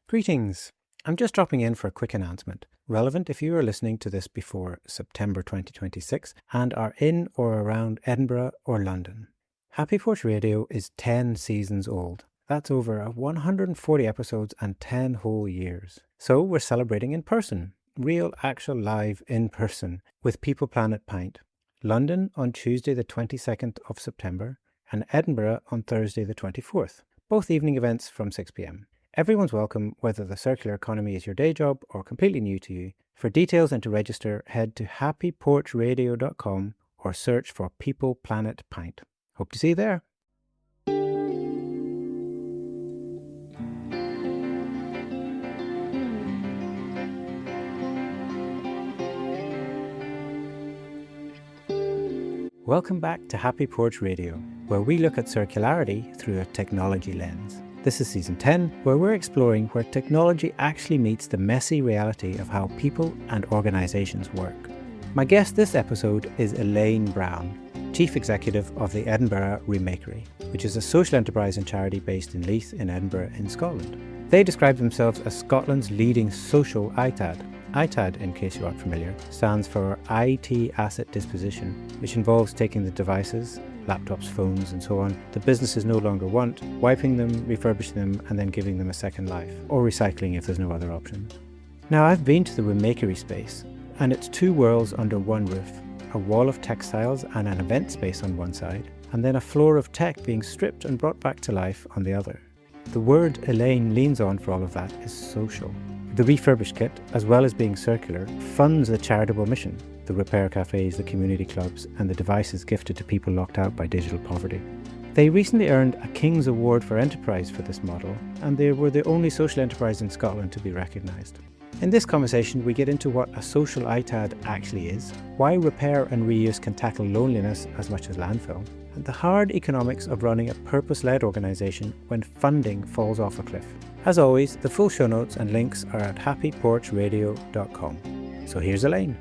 Greetings. I'm just dropping in for a quick announcement, relevant if you are listening to this before September 2026 and are in or around Edinburgh or London. HappyPorch Radio is 10 seasons old. That's over 140 episodes and 10 whole years. So we're celebrating in person, real, actual, live, in person, with People Planet Pint. London on Tuesday the 22nd of September and Edinburgh on Thursday the 24th. Both evening events from 6 p.m. Everyone's welcome, whether the circular economy is your day job or completely new to you. For details and to register, head to happyporchradio.com or search for People Planet Pint. Hope to see you there. Welcome back to HappyPorch Radio, where we look at circularity through a technology lens. This is Season 10, where we're exploring where technology actually meets the messy reality of how people and organisations work. My guest this episode is Elaine Brown, Chief Executive of the Edinburgh Remakery, which is a social enterprise and charity based in Leith in Edinburgh in Scotland. They describe themselves as Scotland's leading Social ITAD. ITAD, in case you aren't familiar, stands for IT Asset Disposition, which involves taking the devices, laptops, phones and so on, the businesses no longer want, wiping them, refurbishing them and then giving them a second life, or recycling if there's no other option. Now, I've been to the Remakery space, and it's two worlds under one roof, a wall of textiles and an event space on one side, and then a floor of tech being stripped and brought back to life on the other. The word Elaine leans on for all of that is social. The refurbished kit, as well as being circular, funds the charitable mission, the repair cafes, the community clubs, and the devices gifted to people locked out by digital poverty. They recently earned a King's Award for Enterprise for this model, and they were the only social enterprise in Scotland to be recognised. In this conversation, we get into what a social ITAD actually is, why repair and reuse can tackle loneliness as much as landfill, and the hard economics of running a purpose-led organisation when funding falls off a cliff. As always, the full show notes and links are at happyporchradio.com. So here's Elaine.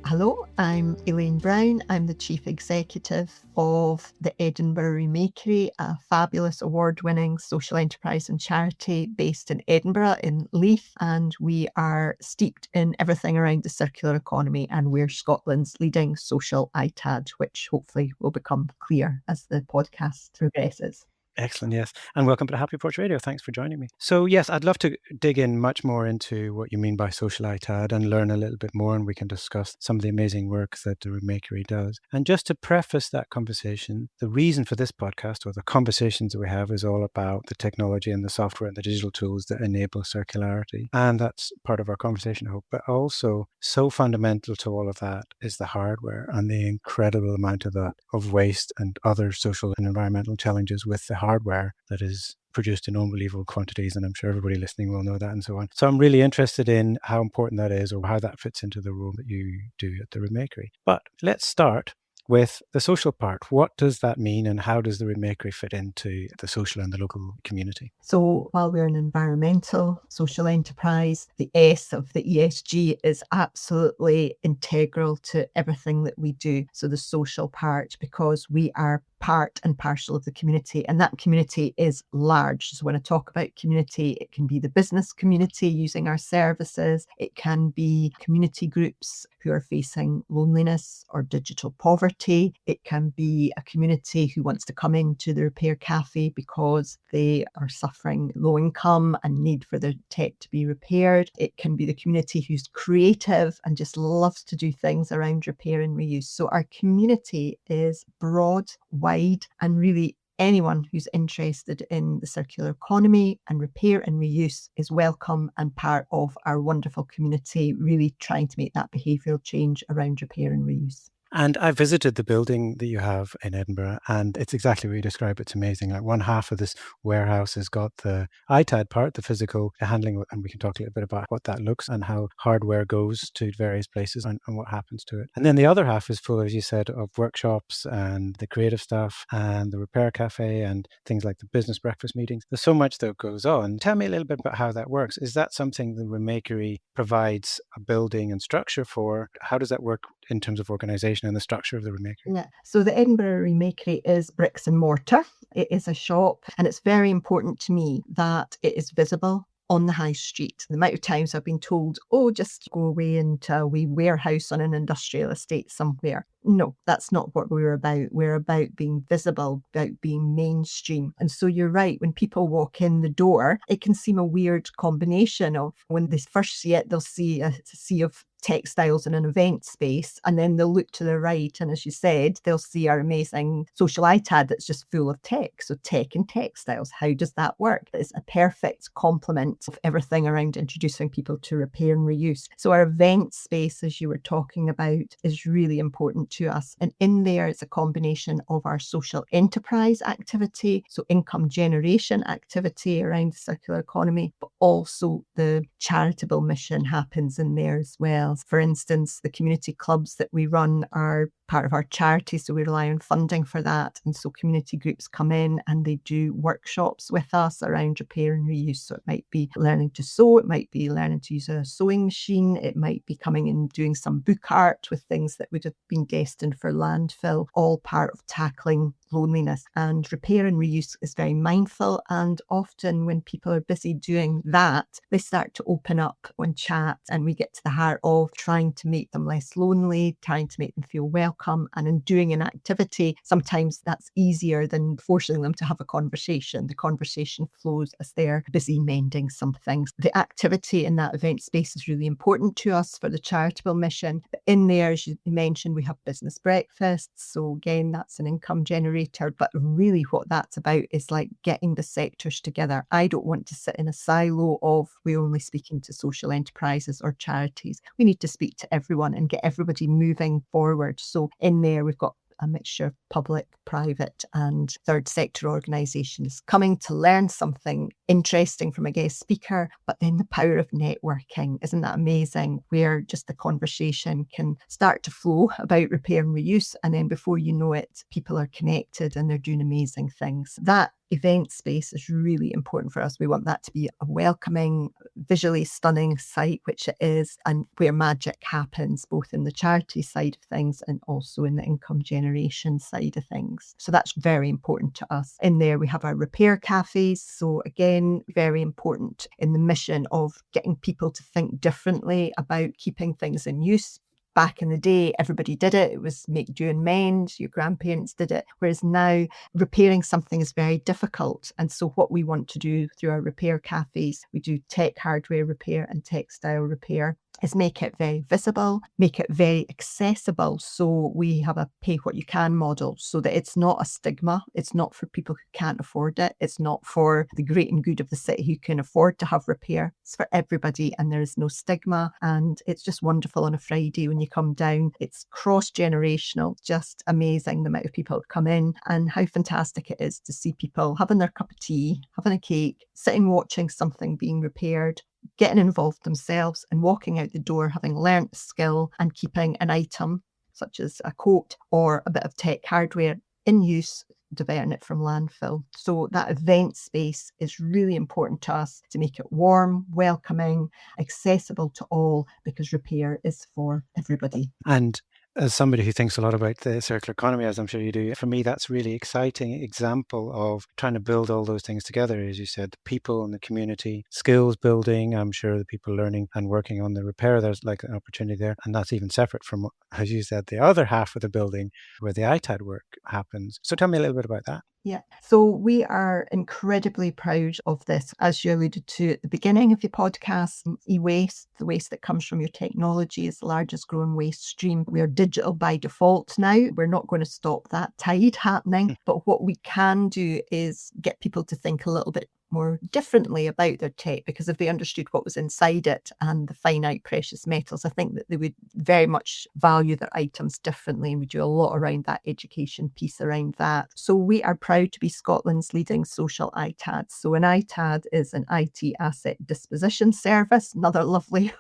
Hello, I'm Elaine Brown. I'm the Chief Executive of the Edinburgh Remakery, a fabulous award-winning social enterprise and charity based in Edinburgh in Leith, and we are steeped in everything around the circular economy, and we're Scotland's leading social ITAD, which hopefully will become clear as the podcast progresses. Excellent, yes. And welcome to HappyPorch Radio. Thanks for joining me. So yes, I'd love to dig in much more into what you mean by social ITAD and learn a little bit more, and we can discuss some of the amazing work that the Remakery does. And just to preface that conversation, the reason for this podcast, or the conversations that we have, is all about the technology and the software and the digital tools that enable circularity. And that's part of our conversation, I hope. But also, so fundamental to all of that is the hardware and the incredible amount of that, of waste and other social and environmental challenges with the hardware that is produced in unbelievable quantities, and I'm sure everybody listening will know that and so on. So I'm really interested in how important that is, or how that fits into the role that you do at the Remakery. But let's start with the social part. What does that mean, and how does the Remakery fit into the social and the local community? So while we're an environmental social enterprise, the S of the ESG is absolutely integral to everything that we do. So the social part, because we are part and parcel of the community, and that community is large. So when I talk about community, it can be the business community using our services, it can be community groups who are facing loneliness or digital poverty, it can be a community who wants to come into the repair cafe because they are suffering low income and need for their tech to be repaired, it can be the community who's creative and just loves to do things around repair and reuse. So our community is broad, wide, and really anyone who's interested in the circular economy and repair and reuse is welcome and part of our wonderful community, really trying to make that behavioural change around repair and reuse. And I visited the building that you have in Edinburgh, and it's exactly what you describe. It's amazing. Like, one half of this warehouse has got the ITAD part, the physical handling, and we can talk a little bit about what that looks and how hardware goes to various places and what happens to it. And then the other half is full, as you said, of workshops and the creative stuff and the repair cafe and things like the business breakfast meetings. There's so much that goes on. Tell me a little bit about how that works. Is that something the Remakery provides a building and structure for? How does that work in terms of organisation and the structure of the Remakery? Yeah, so the Edinburgh Remakery is bricks and mortar. It is a shop, and it's very important to me that it is visible on the high street. The amount of times I've been told, oh, just go away into a wee warehouse on an industrial estate somewhere. No, that's not what we're about. We're about being visible, about being mainstream. And so you're right, when people walk in the door, it can seem a weird combination of when they first see it, they'll see a sea of textiles in an event space, and then they'll look to the right, and as you said, they'll see our amazing Social ITAD that's just full of tech. So tech and textiles, how does that work? It's a perfect complement of everything around introducing people to repair and reuse. So our event space, as you were talking about, is really important to us. And in there, it's a combination of our social enterprise activity, so income generation activity around the circular economy, but also the charitable mission happens in there as well. For instance, the community clubs that we run are part of our charity, so we rely on funding for that. And so community groups come in and they do workshops with us around repair and reuse. So it might be learning to sew, it might be learning to use a sewing machine, it might be coming and doing some book art with things that would have been destined for landfill, all part of tackling loneliness. And repair and reuse is very mindful, and often when people are busy doing that, they start to open up and chat, and we get to the heart of trying to make them less lonely, trying to make them feel welcome. And in doing an activity, sometimes that's easier than forcing them to have a conversation. The conversation flows as they're busy mending some things. The activity in that event space is really important to us for the charitable mission. But in there, as you mentioned, we have business breakfasts. So again, that's an income generator. But really what that's about is like getting the sectors together. I don't want to sit in a silo of we're only speaking to social enterprises or charities. We need to speak to everyone and get everybody moving forward. So in there, we've got a mixture of public, private and third sector organisations coming to learn something interesting from a guest speaker, but then the power of networking. Isn't that amazing? Where just the conversation can start to flow about repair and reuse, and then before you know it, people are connected and they're doing amazing things. That event space is really important for us. We want that to be a welcoming, visually stunning site, which it is, and where magic happens, both in the charity side of things and also in the income generation side of things. So that's very important to us. In there, we have our repair cafes. So again, very important in the mission of getting people to think differently about keeping things in use. Back in the day, everybody did it. It was make, do and mend. Your grandparents did it. Whereas now, repairing something is very difficult. And so what we want to do through our repair cafes, we do tech hardware repair and textile repair, is make it very visible, make it very accessible. So we have a pay what you can model so that it's not a stigma. It's not for people who can't afford it. It's not for the great and good of the city who can afford to have repair. It's for everybody, and there is no stigma. And it's just wonderful on a Friday when you come down. It's cross-generational, just amazing the amount of people that come in and how fantastic it is to see people having their cup of tea, having a cake, sitting watching something being repaired, getting involved themselves and walking out the door having learnt a skill and keeping an item such as a coat or a bit of tech hardware in use, diverting it from landfill. So that event space is really important to us to make it warm, welcoming, accessible to all, because repair is for everybody. And as somebody who thinks a lot about the circular economy, as I'm sure you do, for me, that's really exciting example of trying to build all those things together. As you said, the people and the community, skills building, I'm sure the people learning and working on the repair, there's like an opportunity there. And that's even separate from, as you said, the other half of the building where the ITAD work happens. So tell me a little bit about that. Yeah, so we are incredibly proud of this. As you alluded to at the beginning of your podcast, e-waste, the waste that comes from your technology, is the largest growing waste stream. We are digital by default now. We're not going to stop that tide happening. But what we can do is get people to think a little bit more differently about their tech, because if they understood what was inside it and the finite precious metals, I think that they would very much value their items differently, and we do a lot around that education piece around that. So we are proud to be Scotland's leading social ITAD. So an ITAD is an IT asset disposition service, another lovely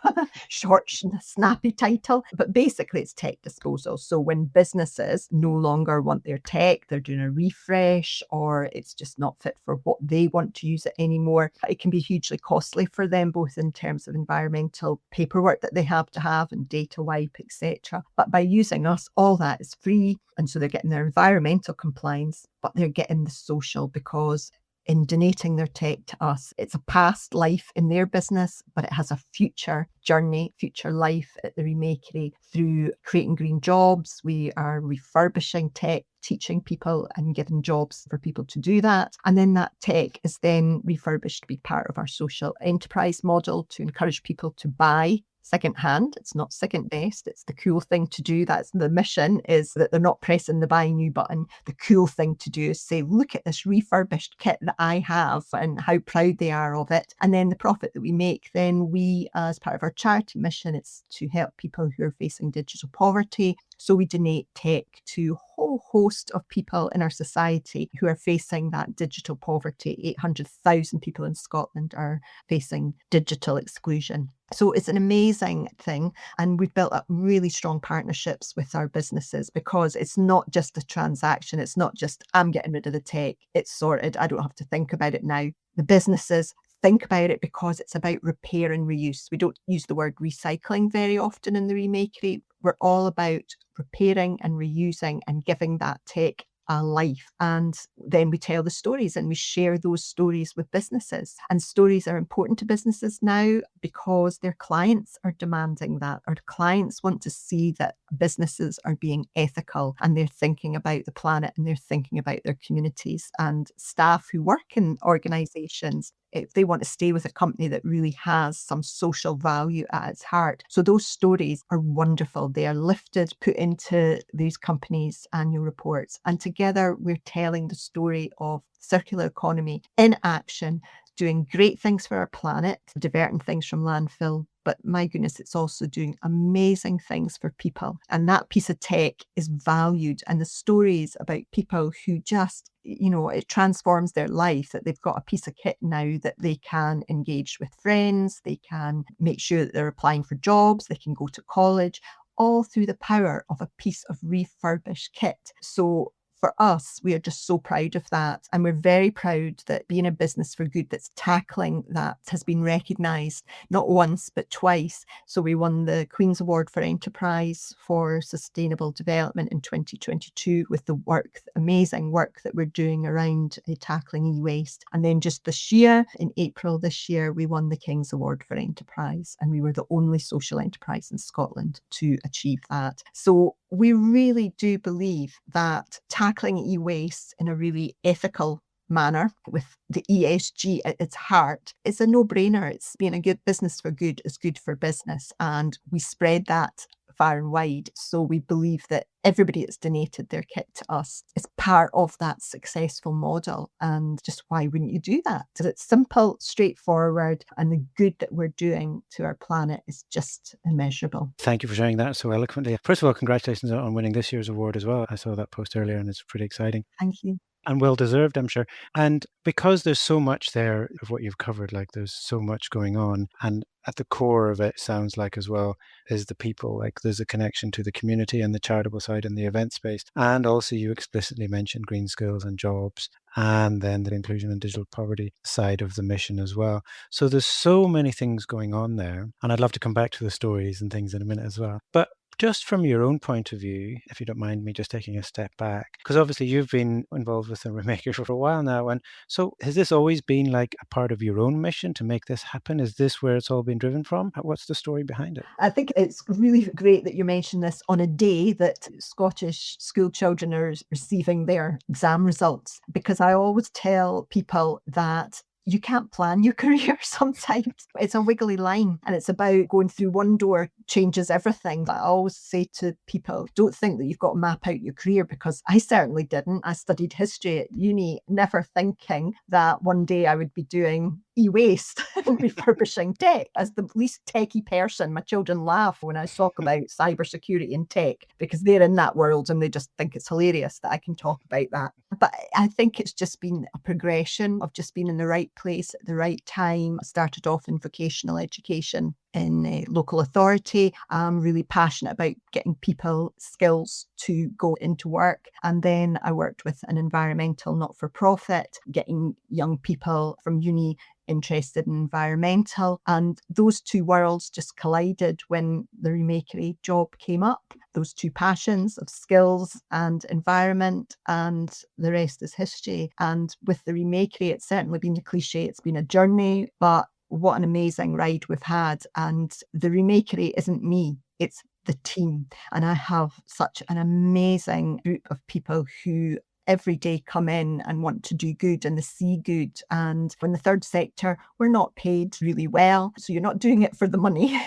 short snappy title, but basically it's tech disposal. So when businesses no longer want their tech, they're doing a refresh or it's just not fit for what they want to use it anymore, it can be hugely costly for them, both in terms of environmental paperwork that they have to have and data wipe, etc. But by using us, all that is free, and so they're getting their environmental compliance, but they're getting the social, because in donating their tech to us. It's a past life in their business, but it has a future journey, future life at the Remakery through creating green jobs. We are refurbishing tech, teaching people and giving jobs for people to do that. And then that tech is then refurbished to be part of our social enterprise model to encourage people to buy secondhand. It's not second best. It's the cool thing to do. That's the mission, is that they're not pressing the buy new button. The cool thing to do is say, look at this refurbished kit that I have and how proud they are of it. And then the profit that we make, then we, as part of our charity mission, it's to help people who are facing digital poverty. So we donate tech to a whole host of people in our society who are facing that digital poverty. 800,000 people in Scotland are facing digital exclusion. So it's an amazing thing. And we've built up really strong partnerships with our businesses, because it's not just a transaction. It's not just, I'm getting rid of the tech, it's sorted, I don't have to think about it now. The businesses think about it because it's about repair and reuse. We don't use the word recycling very often in the Remakery. We're all about repairing and reusing and giving that tech a life. And then we tell the stories and we share those stories with businesses. And stories are important to businesses now because their clients are demanding that. Our clients want to see that businesses are being ethical and they're thinking about the planet and they're thinking about their communities. And staff who work in organisations, if they want to stay with a company that really has some social value at its heart. So those stories are wonderful. They are lifted, put into these companies' annual reports. And together we're telling the story of circular economy in action, doing great things for our planet, diverting things from landfill. But my goodness, it's also doing amazing things for people. And that piece of tech is valued. And the stories about people who just, it transforms their life, that they've got a piece of kit now that they can engage with friends, they can make sure that they're applying for jobs, they can go to college, all through the power of a piece of refurbished kit. So for us, we are just so proud of that. And we're very proud that being a business for good that's tackling that has been recognised not once, but twice. So we won the Queen's Award for Enterprise for Sustainable Development in 2022 with the amazing work that we're doing around tackling e-waste. And then just this year, in April this year, we won the King's Award for Enterprise. And we were the only social enterprise in Scotland to achieve that. So we really do believe that tackling e-waste in a really ethical manner with the ESG at its heart is a no-brainer. It's being a good business for good is good for business. And we spread that far and wide. So we believe that everybody that's donated their kit to us is part of that successful model. And just why wouldn't you do that? Because it's simple, straightforward, and the good that we're doing to our planet is just immeasurable. Thank you for sharing that so eloquently. First of all, congratulations on winning this year's award as well. I saw that post earlier and it's pretty exciting. Thank you. And well deserved, I'm sure. And because there's so much there of what you've covered, like there's so much going on, and at the core of it sounds like as well is the people, like there's a connection to the community and the charitable side and the event space. And also you explicitly mentioned green skills and jobs, and then the inclusion and digital poverty side of the mission as well. So there's so many things going on there. And I'd love to come back to the stories and things in a minute as well. But just from your own point of view, if you don't mind me just taking a step back, because obviously you've been involved with the Remakery for a while now. And so has this always been like a part of your own mission to make this happen? Is this where it's all been driven from? What's the story behind it? I think it's really great that you mentioned this on a day that Scottish school children are receiving their exam results, because I always tell people that you can't plan your career sometimes. It's a wiggly line and it's about going through one door changes everything. I always say to people, don't think that you've got to map out your career, because I certainly didn't. I studied history at uni, never thinking that one day I would be doing e-waste and refurbishing tech. As the least techie person, my children laugh when I talk about cybersecurity and tech, because they're in that world and they just think it's hilarious that I can talk about that. But I think it's just been a progression of just being in the right place at the right time. I started off in vocational education in a local authority. I'm really passionate about getting people skills to go into work. And then I worked with an environmental not-for-profit, getting young people from uni interested in environmental. And those two worlds just collided when the Remakery job came up. those two passions of skills and environment, and the rest is history. And with the Remakery, it's certainly been a cliche, it's been a journey, but what an amazing ride we've had. And the Remakery isn't me, it's the team. And I have such an amazing group of people who every day come in and want to do good and they see good. And in the third sector, we're not paid really well. So you're not doing it for the money.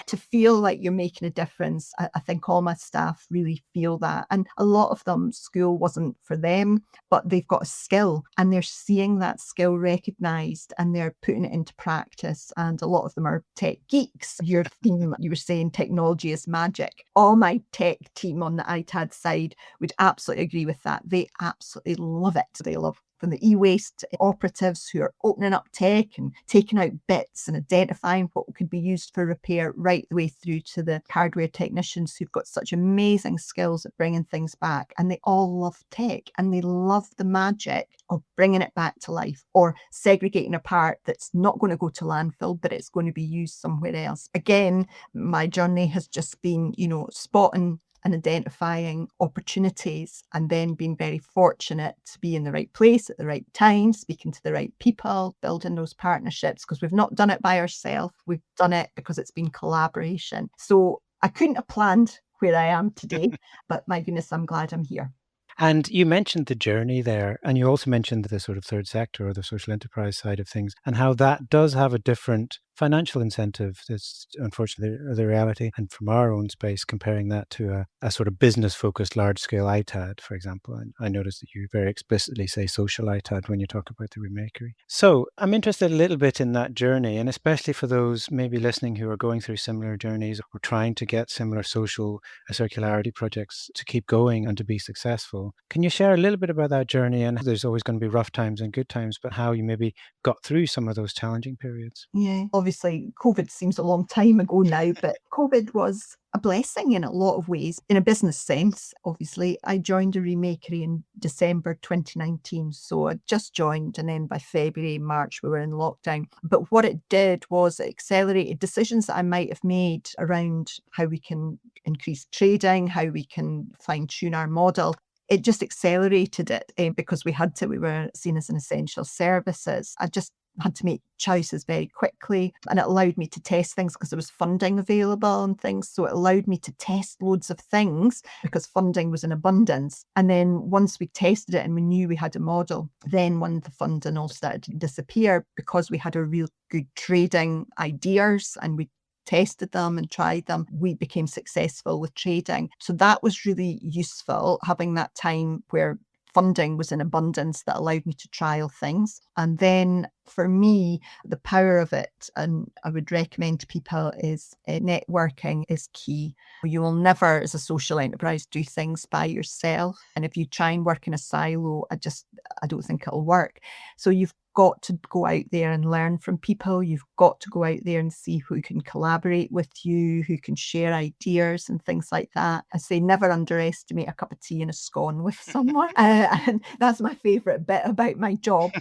To feel like you're making a difference, I think all my staff really feel that. And a lot of them, school wasn't for them, but they've got a skill and they're seeing that skill recognised and they're putting it into practice. And a lot of them are tech geeks. Your theme, you were saying technology is magic. All my tech team on the ITAD side would absolutely agree with that. They absolutely love it. They love from the e-waste operatives who are opening up tech and taking out bits and identifying what could be used for repair, right the way through to the hardware technicians who've got such amazing skills at bringing things back. And they all love tech and they love the magic of bringing it back to life or segregating a part that's not going to go to landfill, but it's going to be used somewhere else. Again, my journey has just been, spotting and identifying opportunities and then being very fortunate to be in the right place at the right time, speaking to the right people, building those partnerships, because we've not done it by ourselves. We've done it because it's been collaboration. So I couldn't have planned where I am today, but my goodness, I'm glad I'm here. And you mentioned the journey there, and you also mentioned the sort of third sector or the social enterprise side of things, and how that does have a different financial incentive. That's unfortunately the reality. And from our own space, comparing that to a sort of business-focused large-scale ITAD, for example, and I noticed that you very explicitly say social ITAD when you talk about the Remakery. So I'm interested a little bit in that journey, and especially for those maybe listening who are going through similar journeys or trying to get similar social circularity projects to keep going and to be successful. Can you share a little bit about that journey? And there's always going to be rough times and good times, but how you maybe got through some of those challenging periods? Yeah, obviously COVID seems a long time ago now, but COVID was a blessing in a lot of ways. In a business sense, obviously, I joined a Remakery in December 2019. So I just joined, and then by February, March, we were in lockdown. But what it did was it accelerated decisions that I might have made around how we can increase trading, how we can fine tune our model. It just accelerated it because we were seen as an essential services. I just had to make choices very quickly, and it allowed me to test things because there was funding available and things. So it allowed me to test loads of things because funding was in abundance. And then once we tested it and we knew we had a model, then when the funding all started to disappear, because we had a real good trading ideas and we tested them and tried them, we became successful with trading. So that was really useful, having that time where funding was in abundance that allowed me to trial things. And then for me, the power of it, and I would recommend to people, is networking is key. You will never, as a social enterprise, do things by yourself. And if you try and work in a silo, I don't think it'll work. So you've got to go out there and learn from people. You've got to go out there and see who can collaborate with you, who can share ideas and things like that. I say never underestimate a cup of tea and a scone with someone. And that's my favourite bit about my job.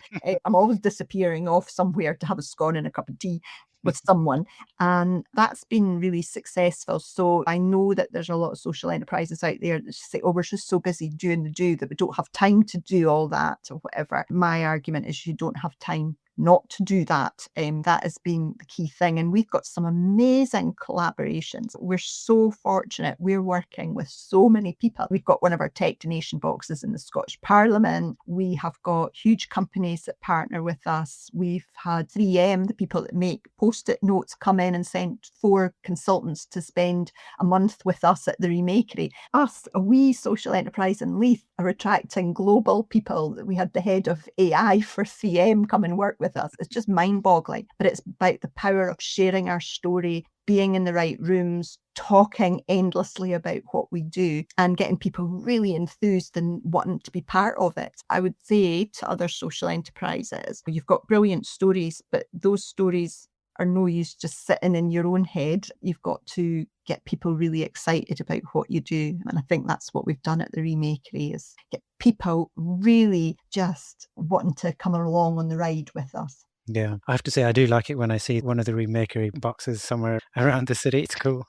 I'm always disappearing off somewhere to have a scone and a cup of tea with someone. And that's been really successful. So I know that there's a lot of social enterprises out there that say, oh, we're just so busy doing the do that we don't have time to do all that or whatever. My argument is you don't have time not to do that. That has been the key thing. And we've got some amazing collaborations. We're so fortunate. We're working with so many people. We've got one of our Tech Donation boxes in the Scottish Parliament. We have got huge companies that partner with us. We've had 3M, the people that make post-it notes, come in and send 4 consultants to spend a month with us at the Remakery. Us, a wee social enterprise in Leith, are attracting global people. We had the head of AI for 3M come and work with us. It's just mind-boggling. But it's about the power of sharing our story, being in the right rooms, talking endlessly about what we do, and getting people really enthused and wanting to be part of it. I would say to other social enterprises, you've got brilliant stories, but those stories are no use just sitting in your own head. You've got to get people really excited about what you do. And I think that's what we've done at the Remakery, is get people really just wanting to come along on the ride with us. Yeah, I have to say I do like it when I see one of the Remakery boxes somewhere around the city. It's cool.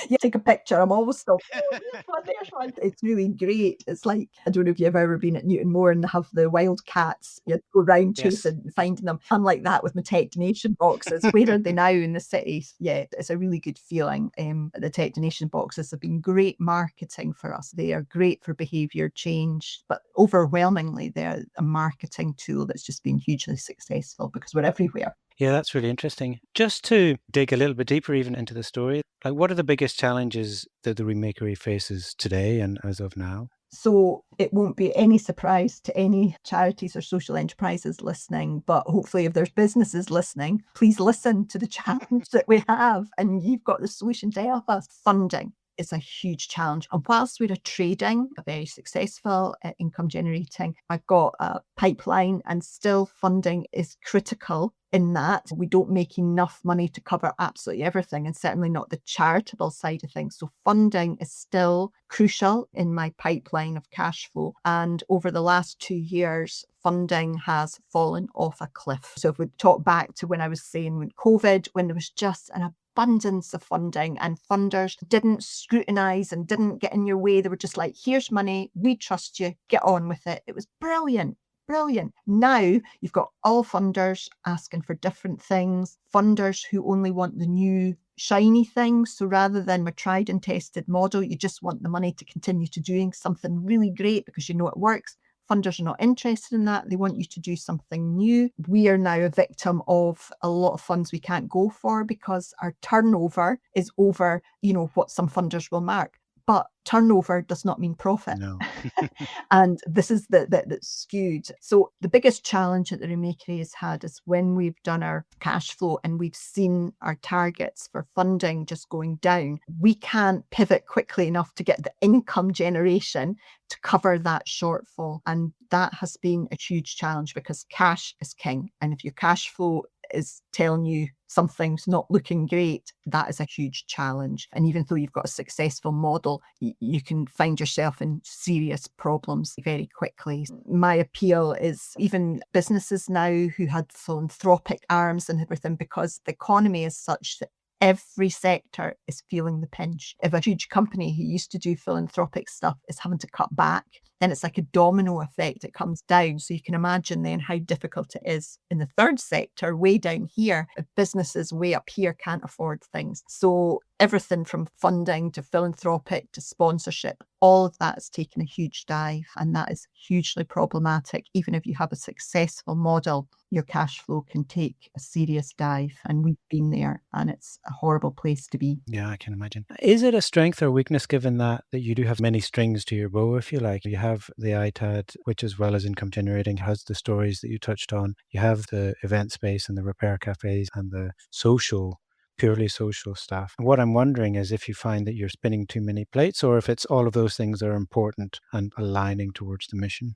You take a picture, I'm always still, oh, there's one. It's really great. It's like, I don't know if you've ever been at Newton Moor and have the wild cats. You go round Yes. chasing, finding them. I'm like that with my tech donation boxes. Where are they now in the cities? Yeah, it's a really good feeling. The tech donation boxes have been great marketing for us. They are great for behaviour change, but overwhelmingly, they're a marketing tool that's just been hugely successful because we're everywhere. Yeah, that's really interesting. Just to dig a little bit deeper even into the story, like what are the biggest challenges that the Remakery faces today and as of now? So it won't be any surprise to any charities or social enterprises listening, but hopefully if there's businesses listening, please listen to the challenge that we have and you've got the solution to help us. Funding is a huge challenge. And whilst we're trading, a very successful income generating, I've got a pipeline and still funding is critical in that we don't make enough money to cover absolutely everything and certainly not the charitable side of things. So funding is still crucial in my pipeline of cash flow. And over the last 2 years, funding has fallen off a cliff. So if we talk back to when I was saying when COVID, when there was just an abundance of funding and funders didn't scrutinise and didn't get in your way. They were just like, here's money, we trust you, get on with it. It was brilliant. Brilliant. Now you've got all funders asking for different things, funders who only want the new shiny things. So rather than my tried and tested model, you just want the money to continue to doing something really great because you know it works. Funders are not interested in that. They want you to do something new. We are now a victim of a lot of funds we can't go for because our turnover is over, what some funders will mark. But turnover does not mean profit. No. And this is that's skewed. So the biggest challenge that the Remakery has had is when we've done our cash flow and we've seen our targets for funding just going down, we can't pivot quickly enough to get the income generation to cover that shortfall. And that has been a huge challenge because cash is king. And if your cash flow is telling you something's not looking great, that is a huge challenge. And even though you've got a successful model, you can find yourself in serious problems very quickly. My appeal is even businesses now who had philanthropic arms and everything, because the economy is such that every sector is feeling the pinch. If a huge company who used to do philanthropic stuff is having to cut back, then it's like a domino effect. It comes down. So you can imagine then how difficult it is in the third sector, way down here, if businesses way up here can't afford things. So everything from funding to philanthropic to sponsorship, all of that has taken a huge dive. And that is hugely problematic. Even if you have a successful model, your cash flow can take a serious dive. And we've been there and it's a horrible place to be. Yeah, I can imagine. Is it a strength or weakness given that you do have many strings to your bow, if you like? You have the ITAD, which as well as income generating has the stories that you touched on. You have the event space and the repair cafes and the purely social staff. And what I'm wondering is if you find that you're spinning too many plates or if it's all of those things are important and aligning towards the mission.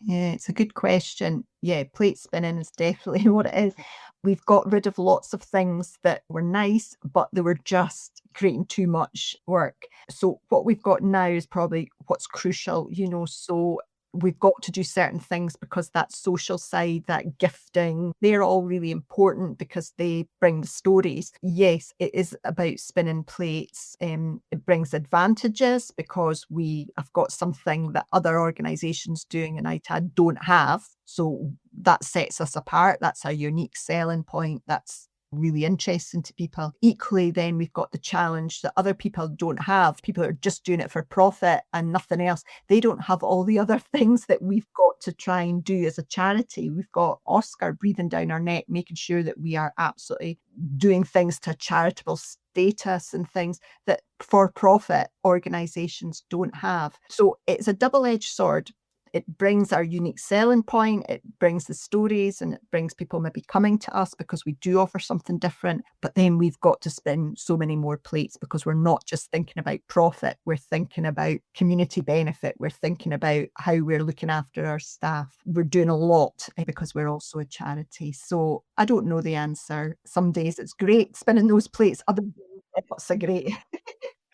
Yeah, it's a good question. Yeah, plate spinning is definitely what it is. We've got rid of lots of things that were nice, but they were just creating too much work. So what we've got now is probably what's crucial, so we've got to do certain things because that social side, that gifting, they're all really important because they bring the stories. Yes, it is about spinning plates. It brings advantages because we have got something that other organisations doing in ITAD don't have. So that sets us apart. That's a unique selling point. That's really interesting to people. Equally, then we've got the challenge that other people don't have. People are just doing it for profit and nothing else. They don't have all the other things that we've got to try and do as a charity. We've got Oscar breathing down our neck, making sure that we are absolutely doing things to charitable status and things that for-profit organisations don't have. So it's a double-edged sword. It brings our unique selling point, it brings the stories, and it brings people maybe coming to us because we do offer something different. But then we've got to spin so many more plates because we're not just thinking about profit, we're thinking about community benefit, we're thinking about how we're looking after our staff. We're doing a lot because we're also a charity. So I don't know the answer. Some days it's great spinning those plates, other days it's not so great.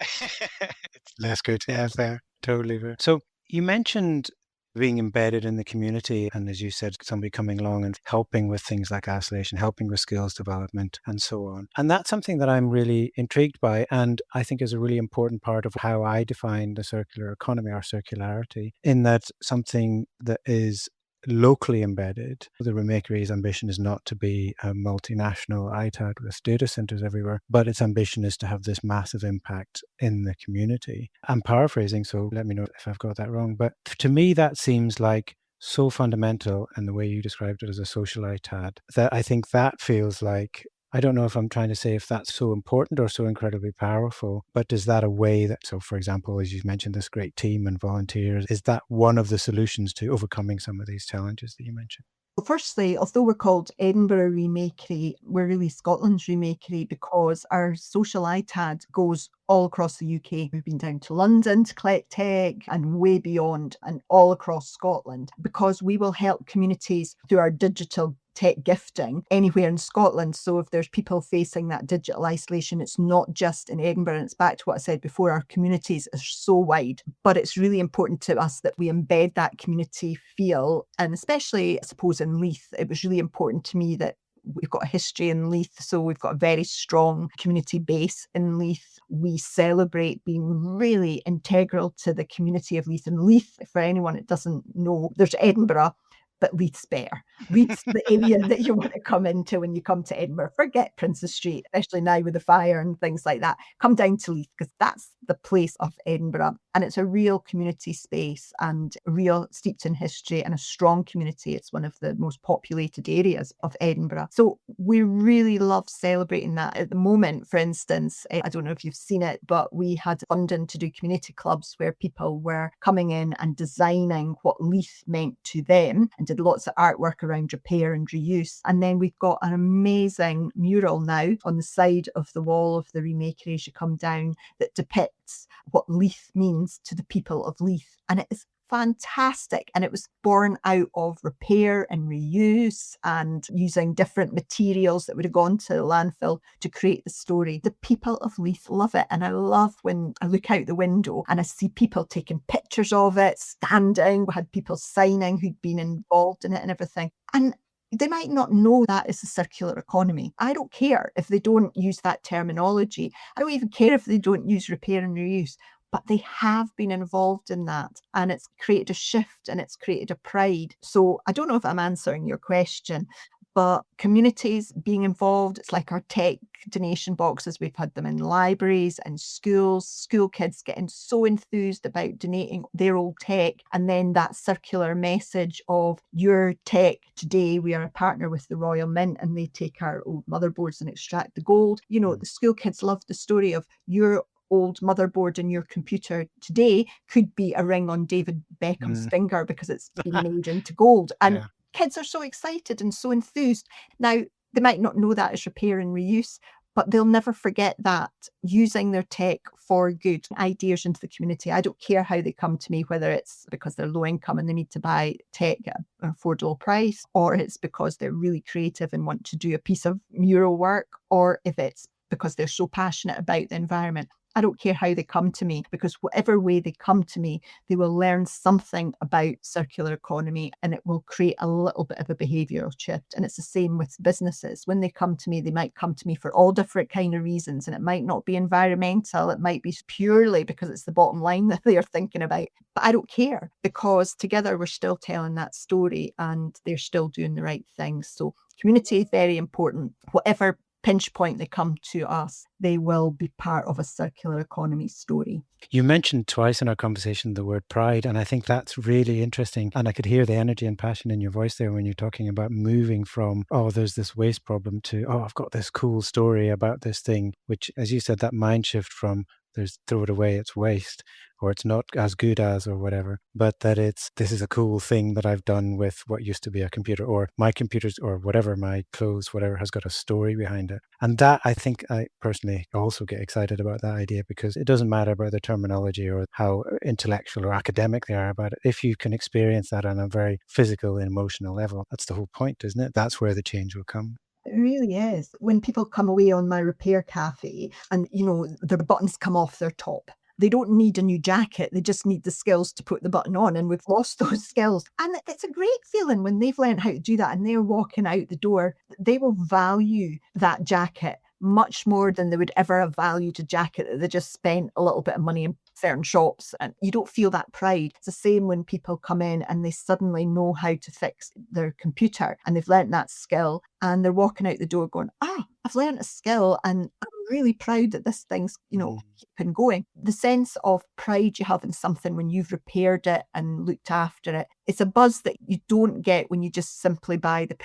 It's less good. Yeah, fair. Totally fair. So you mentioned being embedded in the community. And as you said, somebody coming along and helping with things like isolation, helping with skills development and so on. And that's something that I'm really intrigued by. And I think is a really important part of how I define the circular economy or circularity, in that something that is locally embedded. The Remakery's ambition is not to be a multinational ITAD with data centers everywhere, but its ambition is to have this massive impact in the community. I'm paraphrasing, so let me know if I've got that wrong. But to me, that seems like so fundamental, and the way you described it as a social ITAD, that I think that feels like, I don't know if I'm trying to say if that's so important or so incredibly powerful, but is that a way that, so for example, as you mentioned, this great team and volunteers, is that one of the solutions to overcoming some of these challenges that you mentioned? Well, firstly, although we're called Edinburgh Remakery, we're really Scotland's Remakery because our social ITAD goes all across the UK. We've been down to London to collect tech and way beyond, and all across Scotland, because we will help communities through our digital tech gifting anywhere in Scotland. So if there's people facing that digital isolation, it's not just in Edinburgh. And it's back to what I said before, our communities are so wide, but it's really important to us that we embed that community feel. And especially, I suppose, in Leith, it was really important to me that we've got a history in Leith, so we've got a very strong community base in Leith. We celebrate being really integral to the community of Leith. And Leith, for anyone that doesn't know, there's Edinburgh, but Leith's better. Leith's the area that you want to come into when you come to Edinburgh. Forget Princess Street, especially now with the fire and things like that. Come down to Leith, because that's the place of Edinburgh. And it's a real community space and real steeped in history and a strong community. It's one of the most populated areas of Edinburgh. So we really love celebrating that. At the moment, for instance, I don't know if you've seen it, but we had funding to do community clubs where people were coming in and designing what Leith meant to them, and did lots of artwork around repair and reuse. And then we've got an amazing mural now on the side of the wall of the Remakery as you come down that depicts what Leith means to the people of Leith. And it is fantastic. And it was born out of repair and reuse and using different materials that would have gone to the landfill to create the story. The people of Leith love it. And I love when I look out the window and I see people taking pictures of it, standing. We had people signing who'd been involved in it and everything. And they might not know that is a circular economy. I don't care if they don't use that terminology. I don't even care if they don't use repair and reuse, but they have been involved in that, and it's created a shift and it's created a pride. So I don't know if I'm answering your question, but communities being involved, it's like our tech donation boxes. We've had them in libraries and schools, school kids getting so enthused about donating their old tech. And then that circular message of your tech today, we are a partner with the Royal Mint and they take our old motherboards and extract the gold. You know, the school kids love the story of your old motherboard in your computer today could be a ring on David Beckham's finger because it's been made into gold. And kids are so excited and so enthused. Now, they might not know that as repair and reuse, but they'll never forget that using their tech for good ideas into the community. I don't care how they come to me, whether it's because they're low income and they need to buy tech at an affordable price, or it's because they're really creative and want to do a piece of mural work, or if it's because they're so passionate about the environment. I don't care how they come to me, because whatever way they come to me, they will learn something about circular economy and it will create a little bit of a behavioural shift. And it's the same with businesses. When they come to me, they might come to me for all different kind of reasons, and it might not be environmental. It might be purely because it's the bottom line that they are thinking about. But I don't care, because together we're still telling that story and they're still doing the right things. So community is very important. Whatever pinch point they come to us, they will be part of a circular economy story. You mentioned twice in our conversation the word pride, and I think that's really interesting. And I could hear the energy and passion in your voice there when you're talking about moving from, oh, there's this waste problem to, oh, I've got this cool story about this thing, which, as you said, that mind shift from there's throw it away, it's waste, or it's not as good as, or whatever, but that this is a cool thing that I've done with what used to be a computer, or my computers, or whatever, my clothes, whatever, has got a story behind it. And that, I think, I personally also get excited about that idea, because it doesn't matter about the terminology or how intellectual or academic they are about it. If you can experience that on a very physical and emotional level, that's the whole point, isn't it? That's where the change will come. It really is. When people come away on my repair cafe and, you know, their buttons come off their top, They don't need a new jacket. They just need the skills to put the button on. And we've lost those skills. And it's a great feeling when they've learned how to do that and they're walking out the door. They will value that jacket much more than they would ever have valued a jacket that they just spent a little bit of money in certain shops, and you don't feel that pride. It's the same when people come in and they suddenly know how to fix their computer and they've learnt that skill and they're walking out the door going, I've learnt a skill and I'm really proud that this thing's, keeping going. The sense of pride you have in something when you've repaired it and looked after it, it's a buzz that you don't get when you just simply buy the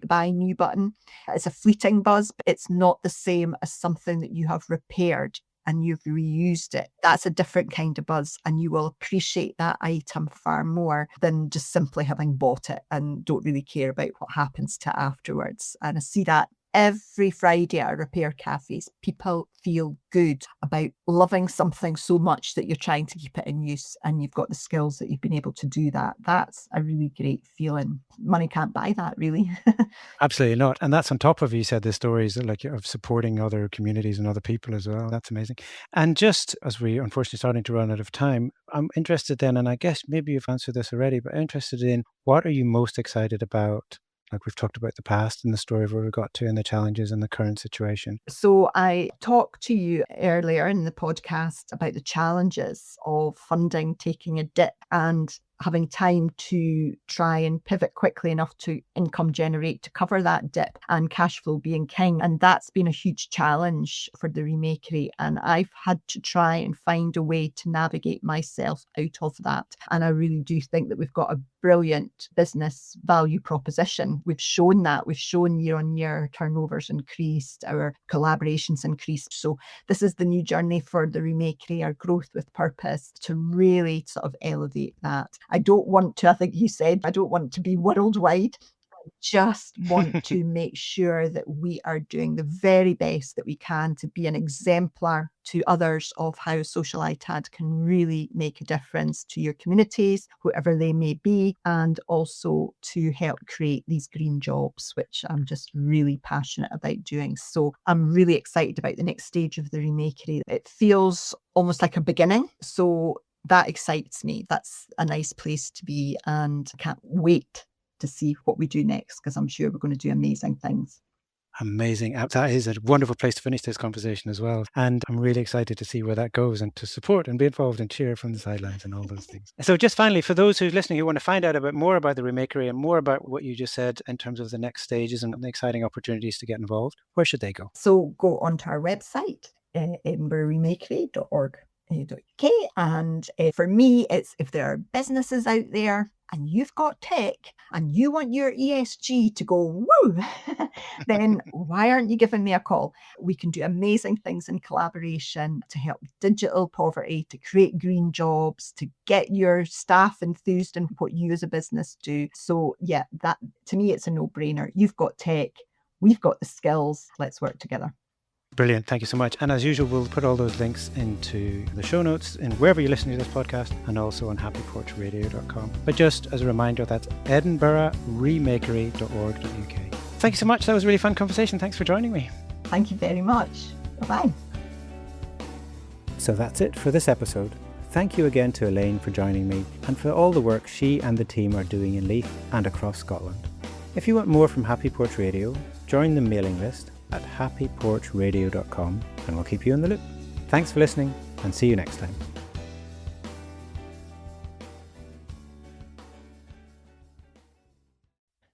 buy new button. It's a fleeting buzz, but it's not the same as something that you have repaired and you've reused it. That's a different kind of buzz, and you will appreciate that item far more than just simply having bought it and don't really care about what happens to it afterwards. And I see that every Friday at our repair cafes. People feel good about loving something so much that you're trying to keep it in use and you've got the skills that you've been able to do that. That's a really great feeling. Money can't buy that, really. Absolutely not. And that's on top of, you said, the stories like of supporting other communities and other people as well. That's amazing. And just as we unfortunately starting to run out of time, I'm interested then, and I guess maybe you've answered this already, but I'm interested in what are you most excited about? Like we've talked about the past and the story of where we got to and the challenges and the current situation. So I talked to you earlier in the podcast about the challenges of funding taking a dip and having time to try and pivot quickly enough to income generate to cover that dip and cash flow being king. And that's been a huge challenge for the Remakery. And I've had to try and find a way to navigate myself out of that. And I really do think that we've got a brilliant business value proposition. We've shown that. We've shown year on year turnovers increased, our collaborations increased. So this is the new journey for the Remakery, our growth with purpose, to really sort of elevate that. I don't want to, I think you said, I don't want to be worldwide. I just want to make sure that we are doing the very best that we can to be an exemplar to others of how Social ITAD can really make a difference to your communities, whoever they may be, and also to help create these green jobs, which I'm just really passionate about doing. So I'm really excited about the next stage of the Remakery. It feels almost like a beginning. So that excites me. That's a nice place to be, and I can't wait to see what we do next, because I'm sure we're going to do amazing things. Amazing. That is a wonderful place to finish this conversation as well. And I'm really excited to see where that goes and to support and be involved and cheer from the sidelines and all those things. So just finally, for those who are listening who want to find out more about the Remakery and more about what you just said in terms of the next stages and the exciting opportunities to get involved, where should they go? So go onto our website, edinburghremakery.org. And for me, it's if there are businesses out there and you've got tech and you want your ESG to go woo, then why aren't you giving me a call? We can do amazing things in collaboration to help digital poverty, to create green jobs, to get your staff enthused in what you as a business do. So yeah, that to me, it's a no-brainer. You've got tech, we've got the skills, let's work together. Brilliant. Thank you so much. And as usual, we'll put all those links into the show notes in wherever you're listening to this podcast and also on HappyPorchRadio.com. But just as a reminder, that's edinburghremakery.org.uk. Thank you so much. That was a really fun conversation. Thanks for joining me. Thank you very much. Bye-bye. So that's it for this episode. Thank you again to Elaine for joining me and for all the work she and the team are doing in Leith and across Scotland. If you want more from Happy Porch Radio, join the mailing list at HappyPorchRadio.com and we'll keep you in the loop. Thanks for listening and see you next time.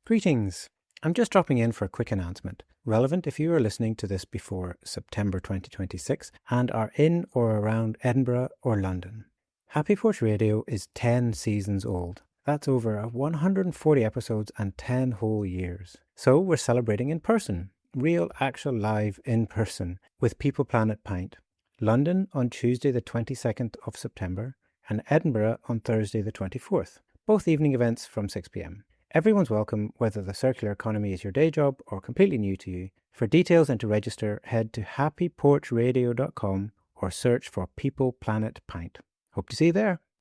Greetings. I'm just dropping in for a quick announcement, relevant if you are listening to this before September 2026 and are in or around Edinburgh or London. Happy Porch Radio is 10 seasons old. That's over 140 episodes and 10 whole years. So we're celebrating in person. Real, actual, live, in person, with People Planet Pint. London on Tuesday the 22nd of September and Edinburgh on Thursday the 24th. Both evening events from 6 p.m. Everyone's welcome, whether the circular economy is your day job or completely new to you. For details and to register, head to HappyPorchRadio.com or search for People Planet Pint. Hope to see you there.